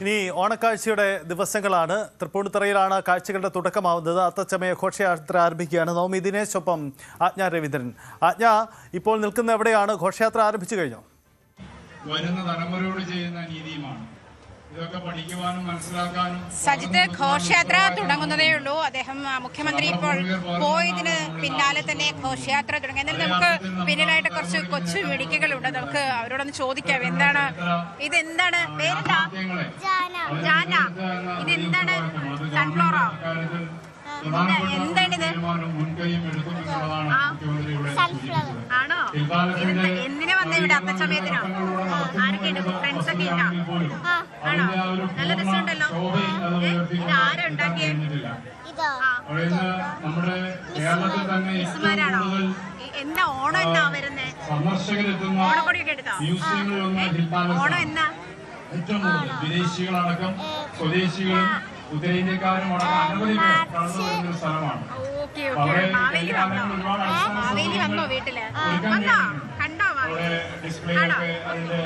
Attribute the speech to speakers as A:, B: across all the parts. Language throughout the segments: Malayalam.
A: ഇനി ഓണക്കാഴ്ചയുടെ ദിവസങ്ങളാണ്. തൃപ്പൂണിത്തുറയിലാണ് കാഴ്ചകളുടെ തുടക്കമാവുന്നത്. അത്തച്ചമയ ഘോഷയാത്ര ആരംഭിക്കുകയാണ്. നവമി ദിനേശൊപ്പം ആജ്ഞ രവീന്ദ്രൻ. ആജ്ഞ, ഇപ്പോൾ നിൽക്കുന്ന എവിടെയാണ്? ഘോഷയാത്ര ആരംഭിച്ചു കഴിഞ്ഞോ?
B: വരുന്ന തലമുറയോട് ചെയ്യുന്ന നീതിയുമാണ്. ഇതൊക്കെ പഠിക്കുവാനും മനസ്സിലാക്കാനും.
C: സജിത്ത്, ഘോഷയാത്ര തുടങ്ങുന്നതേ ഉള്ളൂ. അദ്ദേഹം മുഖ്യമന്ത്രി ഇപ്പോൾ പോയതിന് പിന്നാലെ തന്നെ ഘോഷയാത്ര തുടങ്ങി. എന്നാലും നമുക്ക് പിന്നിലായിട്ട് കുറച്ച് കൊച്ചു വെടിക്കുകളുണ്ട്. നമുക്ക് അവരോടൊന്ന് ചോദിക്കാം, എന്താണ് ഇതെന്താണ് പേരെന്താ? ജാന. ഇതെന്താണ്? സൺഫ്ലവറോ? എന്താണിത്? ആണോ? എന്തിനാ വന്ന ഇവിടെ? അത്തച്ചമയത്തിനോ? ആരൊക്കെയുണ്ട്? ഫ്രണ്ട്സ് ഒക്കെ ഉണ്ടോ? ആണോ? നല്ല രസമുണ്ടല്ലോ. ഇത് ആരാ ഉണ്ടാക്കിയേ? മിസ്സുമാരാണോ? എന്നാ ഓണം എന്നാ വരുന്നേ? ഓണക്കൊടിയൊക്കെ എടുത്തോ? ഓണം എന്നാ?
B: വിദേശികളടക്കം സ്വദേശികളും ഉത്തരേന്ത്യക്കാരും അനവധി പേർ കടന്നു വരുന്ന സ്ഥലമാണ്.
C: മാവേലി വന്നോ? വീട്ടില് വന്നോ? കണ്ടോ?
B: ഡിസ്പ്ലേയൊക്കെ അതിന്റെ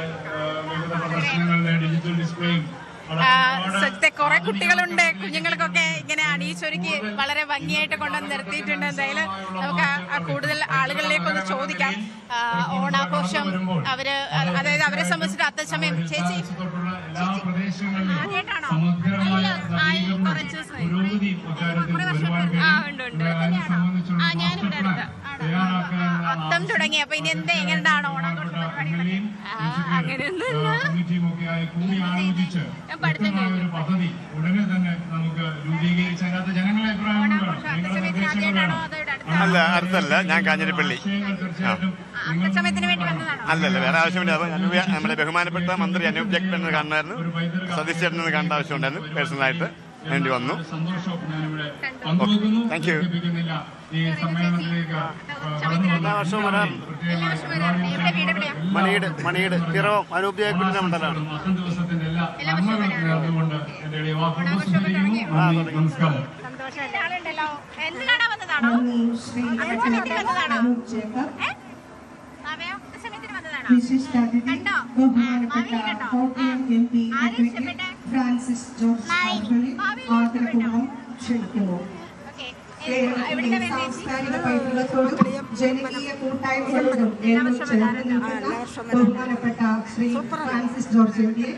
B: വിവിധ പ്രദർശനങ്ങളുടെ ഡിജിറ്റൽ ഡിസ്പ്ലേയും.
C: സത്യത്തെ കുറെ കുട്ടികളുണ്ട്. കുഞ്ഞുങ്ങൾക്കൊക്കെ ഇങ്ങനെ അണിയിച്ചൊരുക്കി വളരെ ഭംഗിയായിട്ട് കൊണ്ടുവന്ന് നിർത്തിയിട്ടുണ്ട്. എന്തായാലും നമുക്ക് കൂടുതൽ ആളുകളിലേക്കൊന്ന് ചോദിക്കാം. ഓണാഘോഷം അതായത് അവരെ സംബന്ധിച്ചിട്ട് അത്തച്ചമയം. ചേച്ചി ആദ്യമായിട്ടാണോ? കുറച്ച് അത്തം തുടങ്ങി. അപ്പൊ ഇനി എങ്ങനെയാണ് ഓണാഘോഷം പരിപാടികൾ? അങ്ങനെയൊന്നുമില്ല.
B: പദ്ധതി ഉടനെ തന്നെ നമുക്ക് രൂപീകരിച്ച് ജനങ്ങളെ
D: അല്ല, അടുത്തല്ല, ഞാൻ കാഞ്ഞിരപ്പള്ളി. അല്ലല്ല, വേറെ ആവശ്യമില്ല. നമ്മുടെ ബഹുമാനപ്പെട്ട മന്ത്രി അനൂപ് ജഗ്പെന്ന് കാണുമായിരുന്നു, സതീഷ് ചേട്ടനെന്ന് കാണേണ്ട ആവശ്യമുണ്ടായിരുന്നു. പേഴ്സണലായിട്ട് വേണ്ടി വന്നു. Thank you. എല്ലാ വർഷവും വരാറുണ്ട്. മണിയുടെ പിറവം അനൂപ് ജഗ്പെന്നിന്റെ മണ്ഡലമാണ്.
E: ഫ്രാൻസിസ് ജോർജ് ക്ഷണിക്കുന്നു. സാംസ്കാരിക പൈതൃകത്തോടും ജനകീയ കൂട്ടായ്മകളോടും ചേർന്ന് നിൽക്കുന്ന ബഹുമാനപ്പെട്ട ശ്രീ ഫ്രാൻസിസ് ജോർജ് എം പിയെ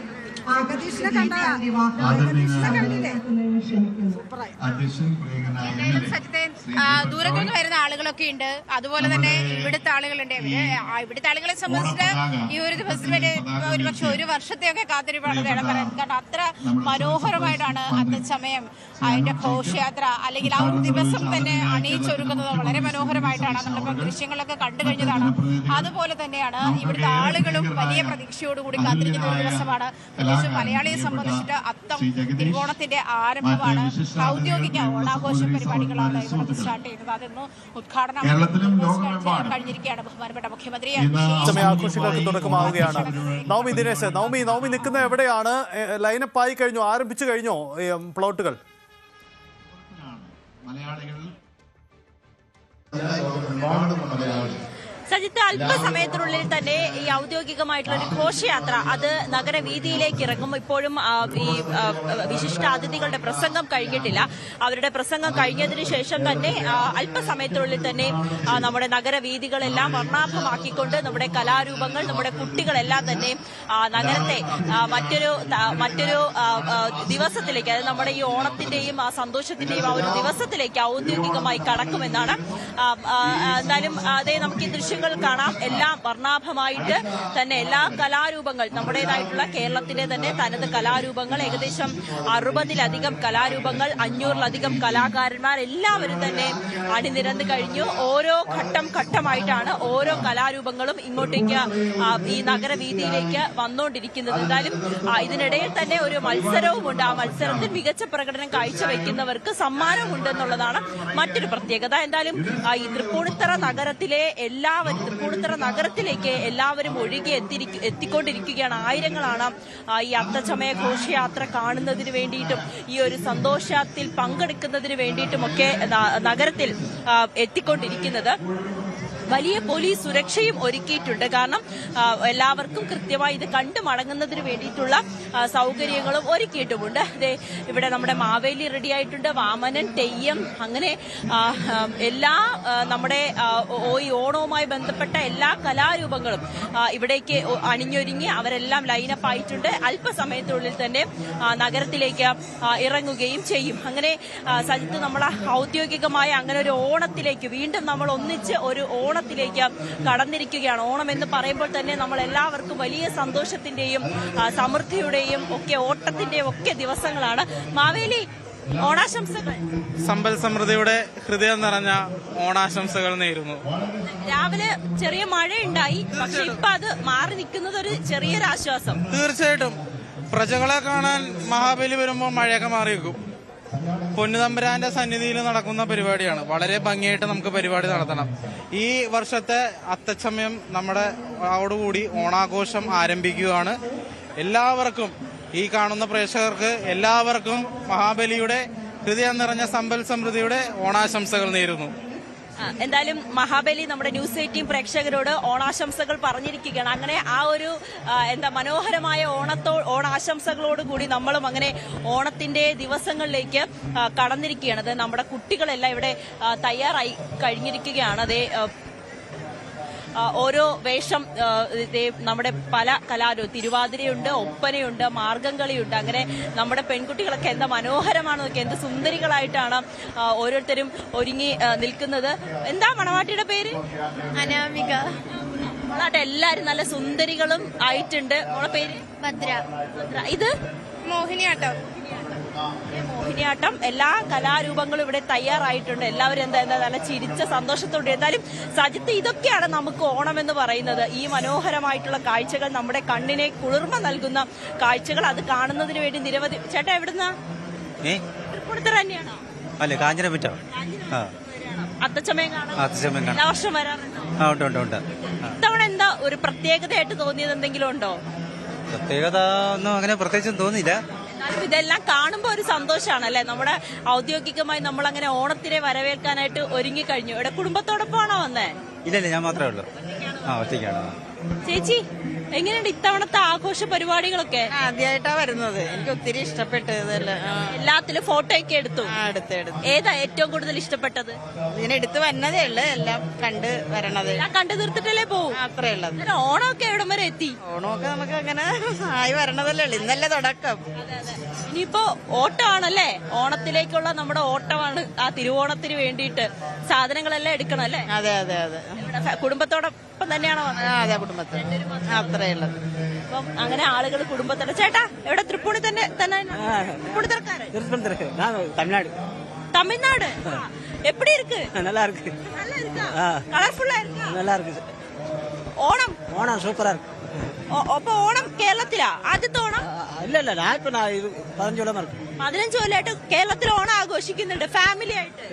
C: ദൂരത്തുനിന്ന് വരുന്ന ആളുകളൊക്കെ ഉണ്ട്. അതുപോലെ തന്നെ ഇവിടുത്തെ ആളുകളുണ്ട്. ഇവിടുത്തെ ആളുകളെ സംബന്ധിച്ചിട്ട് ഈ ഒരു ദിവസം വരെ ഒരുപക്ഷെ ഒരു വർഷത്തെയൊക്കെ കാത്തിരിപ്പാണ് വേണം പറയാൻ. കാരണം അത്ര മനോഹരമായിട്ടാണ് അത്തച്ചമയം അതിന്റെ ഘോഷയാത്ര അല്ലെങ്കിൽ ആ ഒരു ദിവസം തന്നെ അണിയിച്ചൊരുക്കുന്നത് വളരെ മനോഹരമായിട്ടാണ്. നമ്മളിപ്പോൾ ദൃശ്യങ്ങളൊക്കെ കണ്ടു കഴിഞ്ഞതാണ്. അതുപോലെ തന്നെയാണ് ഇവിടുത്തെ ആളുകളും വലിയ പ്രതീക്ഷയോടുകൂടി കാത്തിരിക്കുന്ന ഒരു ദിവസമാണ്. മലയാളിയെ സംബന്ധിച്ചിട്ട് അത്തം തിരുവോണത്തിന്റെ ആരംഭമാണ്. ഔദ്യോഗിക ഓണാഘോഷ പരിപാടികളാണ് ഇവിടെ സ്റ്റാർട്ട് ചെയ്യുന്നത്. അതൊന്ന് ഉദ്ഘാടനം കഴിഞ്ഞിരിക്കുകയാണ് ബഹുമാനപ്പെട്ട മുഖ്യമന്ത്രി.
A: ആഘോഷങ്ങൾക്ക് തുടക്കമാവുകയാണ്. നവമി ദിനേശ്, നവമി നിൽക്കുന്ന എവിടെയാണ്? ലൈനപ്പായി കഴിഞ്ഞോ? ആരംഭിച്ചു കഴിഞ്ഞോ പ്ലോട്ടുകൾ?
F: സജിത്ത്, അല്പസമയത്തിനുള്ളിൽ തന്നെ ഈ ഔദ്യോഗികമായിട്ടുള്ള ഒരു ഘോഷയാത്ര അത് നഗരവീതിയിലേക്ക് ഇറങ്ങും. ഇപ്പോഴും ഈ വിശിഷ്ട അതിഥികളുടെ പ്രസംഗം കഴിഞ്ഞിട്ടില്ല. അവരുടെ പ്രസംഗം കഴിഞ്ഞതിന് ശേഷം തന്നെ അല്പസമയത്തിനുള്ളിൽ തന്നെ നമ്മുടെ നഗരവീതികളെല്ലാം വർണ്ണാഭമാക്കിക്കൊണ്ട് നമ്മുടെ കലാരൂപങ്ങൾ, നമ്മുടെ കുട്ടികളെല്ലാം തന്നെ നഗരത്തെ മറ്റൊരു ദിവസത്തിലേക്ക്, അതായത് നമ്മുടെ ഈ ഓണത്തിന്റെയും സന്തോഷത്തിന്റെയും ആ ഒരു ദിവസത്തിലേക്ക് ഔദ്യോഗികമായി കടക്കുമെന്നാണ്. എന്തായാലും അതേ നമുക്ക് ഈ ദൃശ്യങ്ങൾ കാണാം. എല്ലാം വർണ്ണാഭമായിട്ട് തന്നെ എല്ലാ കലാരൂപങ്ങൾ, നമ്മുടേതായിട്ടുള്ള കേരളത്തിലെ തന്നെ തനത് കലാരൂപങ്ങൾ, ഏകദേശം 60-ലധികം കലാരൂപങ്ങൾ, 500-ലധികം കലാകാരന്മാർ എല്ലാവരും തന്നെ അണിനിരന്ന് കഴിഞ്ഞു. ഓരോ ഘട്ടമായിട്ടാണ് ഓരോ കലാരൂപങ്ങളും ഇങ്ങോട്ടേക്ക് ഈ നഗരവീതിയിലേക്ക് വന്നുകൊണ്ടിരിക്കുന്നത്. എന്തായാലും ഇതിനിടയിൽ തന്നെ ഒരു മത്സരവുമുണ്ട്. ആ മത്സരത്തിൽ മികച്ച പ്രകടനം കാഴ്ചവെക്കുന്നവർക്ക് സമ്മാനമുണ്ടെന്നുള്ളതാണ് മറ്റൊരു പ്രത്യേകത. എന്തായാലും ഈ തൃപ്പൂണിത്തുറ നഗരത്തിലേക്ക് എല്ലാവരും ഒഴുകി എത്തിക്കൊണ്ടിരിക്കുകയാണ്. ആയിരങ്ങളാണ് ഈ അത്തച്ചമയ ഘോഷയാത്ര കാണുന്നതിന് വേണ്ടിയിട്ടും ഈ ഒരു സന്തോഷത്തിൽ പങ്കെടുക്കുന്നതിന് വേണ്ടിയിട്ടുമൊക്കെ നഗരത്തിൽ എത്തിക്കൊണ്ടിരിക്കുന്നത്. വലിയ പോലീസ് സുരക്ഷയും ഒരുക്കിയിട്ടുണ്ട്. കാരണം എല്ലാവർക്കും കൃത്യമായി ഇത് കണ്ടു മടങ്ങുന്നതിന് വേണ്ടിയിട്ടുള്ള സൗകര്യങ്ങളും ഒരുക്കിയിട്ടുമുണ്ട്. ഇവിടെ നമ്മുടെ മാവേലി റെഡി ആയിട്ടുണ്ട്, വാമനൻ, തെയ്യം, അങ്ങനെ എല്ലാ നമ്മുടെ ഈ ഓണവുമായി ബന്ധപ്പെട്ട എല്ലാ കലാരൂപങ്ങളും ഇവിടേക്ക് അണിഞ്ഞൊരുങ്ങി അവരെല്ലാം ലൈനപ്പ് ആയിട്ടുണ്ട്. അല്പസമയത്തിനുള്ളിൽ തന്നെ നഗരത്തിലേക്ക് ഇറങ്ങുകയും ചെയ്യും. അങ്ങനെ സജിത്ത്, നമ്മൾ ഔദ്യോഗികമായ അങ്ങനെ ഒരു ഓണത്തിലേക്ക് വീണ്ടും നമ്മൾ ഒന്നിച്ച് ഒരു ഓണത്തിലേക്ക് കടന്നിരിക്കുകയാണ്. ഓണം എന്ന് പറയുമ്പോൾ തന്നെ നമ്മൾ എല്ലാവർക്കും വലിയ സന്തോഷത്തിന്റെയും സമൃദ്ധിയുടെയും ഒക്കെ ഓട്ടത്തിന്റെയും ഒക്കെ ദിവസങ്ങളാണ്. മാവേലി, ഓണാശംസകൾ.
G: സമ്പൽ സമൃദ്ധിയുടെ ഹൃദയം നിറഞ്ഞ ഓണാശംസകൾ നേരുന്നു.
F: രാവിലെ ചെറിയ മഴയുണ്ടായി, പക്ഷെ ഇപ്പൊ അത് മാറി നിൽക്കുന്നത് ഒരു ചെറിയൊരു ആശ്വാസം.
G: തീർച്ചയായിട്ടും പ്രജകളെ കാണാൻ മഹാബലി വരുമ്പോൾ മഴയൊക്കെ മാറി വെക്കും. പൊന്നുതമ്പുരാന്റെ സന്നിധിയിൽ നടക്കുന്ന പരിപാടിയാണ്. വളരെ ഭംഗിയായിട്ട് നമുക്ക് പരിപാടി നടത്തണം. ഈ വർഷത്തെ അത്തച്ചമയം നമ്മുടെ ഓടുകൂടി ഓണാഘോഷം ആരംഭിക്കുകയാണ്. എല്ലാവർക്കും, ഈ കാണുന്ന പ്രേക്ഷകർക്ക് എല്ലാവർക്കും മഹാബലിയുടെ ഹൃദയം നിറഞ്ഞ സമ്പൽ സമൃദ്ധിയുടെ ഓണാശംസകൾ നേരുന്നു.
F: എന്തായാലും മഹാബലി നമ്മുടെ ന്യൂസ് 18 പ്രേക്ഷകരോട് ഓണാശംസകൾ പറഞ്ഞിരിക്കുകയാണ്. അങ്ങനെ ആ ഒരു മനോഹരമായ ഓണാശംസകളോടുകൂടി നമ്മളും അങ്ങനെ ഓണത്തിന്റെ ദിവസങ്ങളിലേക്ക് കടന്നിരിക്കുകയാണ്. അത് നമ്മുടെ കുട്ടികളെല്ലാം ഇവിടെ തയ്യാറായി കഴിഞ്ഞിരിക്കുകയാണ്. അതേ ഓരോ വേഷം നമ്മുടെ പല തിരുവാതിരയുണ്ട്, ഒപ്പനയുണ്ട്, മാർഗംകളിയുണ്ട്. അങ്ങനെ നമ്മുടെ പെൺകുട്ടികളൊക്കെ എന്താ മനോഹരമാണെന്നൊക്കെ, എന്ത് സുന്ദരികളായിട്ടാണ് ഓരോരുത്തരും ഒരുങ്ങി നിൽക്കുന്നത്. എന്താ മണവാട്ടിയുടെ പേര്?
C: അനാമിക.
F: എല്ലാരും നല്ല സുന്ദരികളും ആയിട്ടുണ്ട്. മോളെ പേര്?
C: ഭദ്ര.
F: ഇത്
C: മോഹിനിയാട്ടം.
F: മോഹിനിയാട്ടം. എല്ലാ കലാരൂപങ്ങളും ഇവിടെ തയ്യാറായിട്ടുണ്ട്. എല്ലാവരും എന്താ നല്ല ചിരിച്ച സന്തോഷത്തോടെ. എന്തായാലും സജിത്ത്, ഇതൊക്കെയാണ് നമുക്ക് ഓണം എന്ന് പറയുന്നത്. ഈ മനോഹരമായിട്ടുള്ള കാഴ്ചകൾ, നമ്മുടെ കണ്ണിനെ കുളിർമ നൽകുന്ന കാഴ്ചകൾ, അത് കാണുന്നതിന് വേണ്ടി നിരവധി. ചേട്ടാ എവിടുന്നാ? തൃപ്പൂണിത്തുറ തന്നെയാണോ?
H: അല്ല, കാഞ്ഞിരപ്പറ്റ.
F: അത്തച്ചമയം കാണാം. എല്ലാ വർഷം വരാറുണ്ടോ? ഇത്തവണ എന്താ ഒരു പ്രത്യേകതയായിട്ട് തോന്നിയത് എന്തെങ്കിലും ഉണ്ടോ?
H: പ്രത്യേകത ഒന്നും അങ്ങനെ പ്രത്യേകിച്ചും തോന്നിയില്ല.
F: ഇതെല്ലാം കാണുമ്പോ ഒരു സന്തോഷാണല്ലേ. നമ്മുടെ ഔദ്യോഗികമായി നമ്മൾ അങ്ങനെ ഓണത്തിനെ വരവേൽക്കാനായിട്ട് ഒരുങ്ങിക്കഴിഞ്ഞു. ഇവിടെ കുടുംബത്തോടൊപ്പമാണോ വന്നേ?
H: ഇല്ല, ഞാൻ മാത്രമേ ഉള്ളൂ. ഒറ്റയ്ക്കാണ്.
F: ചേച്ചി, എങ്ങനെയുണ്ട് ഇത്തവണത്തെ ആഘോഷ പരിപാടികളൊക്കെ?
I: ആദ്യമായിട്ടാ വരുന്നത്. എനിക്ക് ഒത്തിരി ഇഷ്ടപ്പെട്ടത്.
F: എല്ലാത്തിലും ഫോട്ടോ ഒക്കെ എടുത്തു? ഏതാ ഏറ്റവും കൂടുതൽ ഇഷ്ടപ്പെട്ടത്?
I: ഇങ്ങനെ എടുത്തു വന്നതേ ഉള്ളു, എല്ലാം കണ്ട് വരണത്.
F: കണ്ടു തീർത്തിട്ടല്ലേ പോകും?
I: അത്രേ ഉള്ളത്.
F: ഓണമൊക്കെ എവിടം വരെ എത്തി?
I: ഓണമൊക്കെ നമുക്ക് അങ്ങനെ ആയി വരണതല്ലേ ഉള്ളു. ഇന്നല്ലേ തുടക്കം.
F: ഇനിയിപ്പോ ഓട്ടമാണല്ലേ, ഓണത്തിലേക്കുള്ള നമ്മുടെ ഓട്ടമാണ്. ആ തിരുവോണത്തിന് വേണ്ടിയിട്ട് സാധനങ്ങളെല്ലാം എടുക്കണം അല്ലേ?
I: അതെ അതെ അതെ.
F: കുടുംബത്തോടൊപ്പം തന്നെയാണോ?
I: അതെ, കുടുംബത്തിൽ. അത്രേ ഉള്ളത്.
F: അപ്പം അങ്ങനെ ആളുകൾ കുടുംബത്തോടെ. ചേട്ടാ എവിടെ? തൃപ്പൂണി തന്നെ? തൃപ്പൂണിത്തുറക്കാരൻ?
H: തമിഴ്നാട്.
F: തമിഴ്നാട്. எப்படி இருக்கு?
H: நல்லா இருக்கு.
F: நல்லா இருக்கா? கலர்ஃபுல்லா இருக்கா?
H: நல்லா இருக்கு.
F: ഓണം
H: സൂപ്പറാ இருக்கு.
F: അപ്പൊ ഓണം കേരളത്തിലാ ആദ്യത്തെ ഓണം?
H: ഇല്ല, ഞാൻ ഇപ്പൊ 15 കൊല്ലം ഇருக்கு.
F: 15 കൊല്ലമായിട്ട് കേരളത്തിൽ ഓണം ആഘോഷിക്കുന്നുണ്ട്. ഫാമിലി ആയിട്ട്?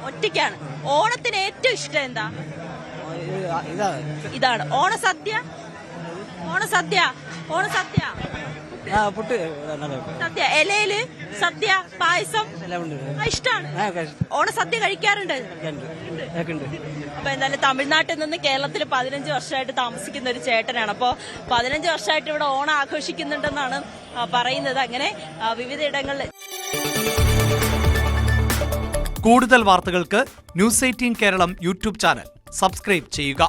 F: ഒറ്റയ്ക്കാണ്. ഓണത്തിന് ഏറ്റവും ഇഷ്ടം എന്താ? ഇതാണ് ഓണസദ്യ.
H: പുട്ട്,
F: സദ്യ, ഇലയില് സദ്യ, പായസം ഇഷ്ടമാണ്. ഓണസദ്യ കഴിക്കാറുണ്ട്. അപ്പൊ എന്തായാലും തമിഴ്നാട്ടിൽ നിന്ന് കേരളത്തിൽ 15 വർഷമായിട്ട് താമസിക്കുന്ന ഒരു ചേട്ടനാണ്. അപ്പോ 15 വർഷമായിട്ട് ഇവിടെ ഓണം ആഘോഷിക്കുന്നുണ്ടെന്നാണ് പറയുന്നത്. അങ്ങനെ വിവിധ ഇടങ്ങളിൽ.
J: കൂടുതൽ വാർത്തകൾക്ക് news 18 Keralam YouTube channel subscribe ചെയ്യുക.